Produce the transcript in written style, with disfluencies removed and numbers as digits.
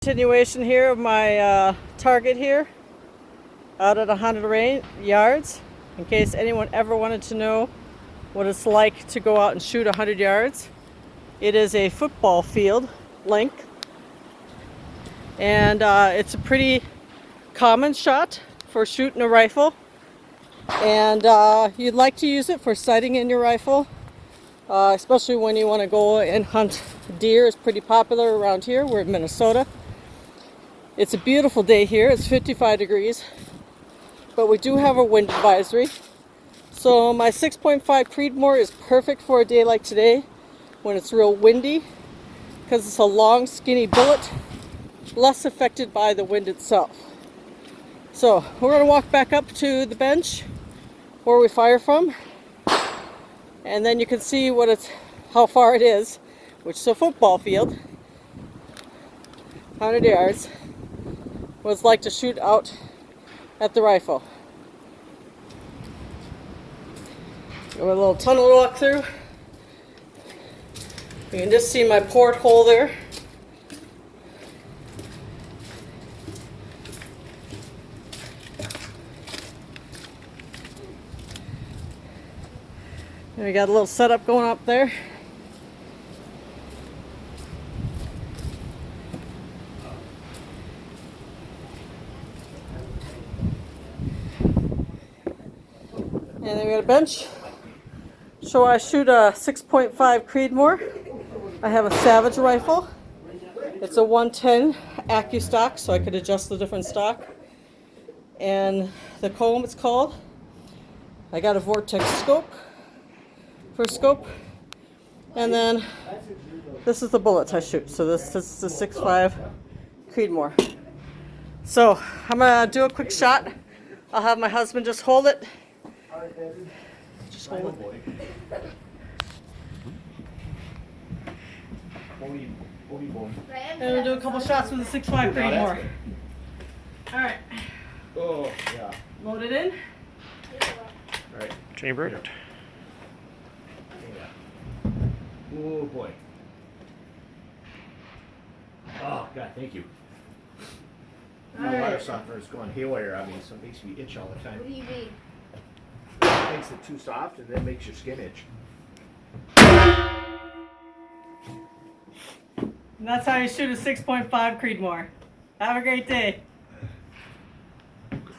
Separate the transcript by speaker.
Speaker 1: Continuation here of my target here out at 100 yards, in case anyone ever wanted to know what it's like to go out and shoot 100 yards. It is a football field length, and it's a pretty common shot for shooting a rifle, and you'd like to use it for sighting in your rifle, especially when you want to go and hunt deer. Is pretty popular around here. We're in Minnesota. It's a beautiful day here. It's 55 degrees, but we do have a wind advisory. So my 6.5 Creedmore is perfect for a day like today when it's real windy, because it's a long, skinny bullet, less affected by the wind itself. So we're going to walk back up to the bench where we fire from, and then you can see how far it is, which is a football field, 100 yards. What it's like to shoot out at the rifle. Got a little tunnel to walk through. You can just see my porthole there. And we got a little setup going up there. And then we got a bench. So I shoot a 6.5 Creedmore. I have a Savage rifle. It's a 110 Accu stock, so I could adjust the different stock. And the comb, it's called. I got a Vortex scope for scope. And then this is the bullets I shoot. So this is the 6.5 Creedmore. So I'm gonna do a quick shot. I'll have my husband just hold it. Just hold it. And we'll do a couple shots with the 6.5 Creedmore. Alright.
Speaker 2: Oh, yeah.
Speaker 1: Load it in.
Speaker 2: Right.
Speaker 3: Chamber it.
Speaker 2: Yeah. Oh boy. Oh God, thank you. My water softener is going haywire on me, so it makes me itch all the time.
Speaker 4: What do you mean?
Speaker 2: It makes it too soft and then makes your skin itch.
Speaker 1: And that's how you shoot a 6.5 Creedmore. Have a great day.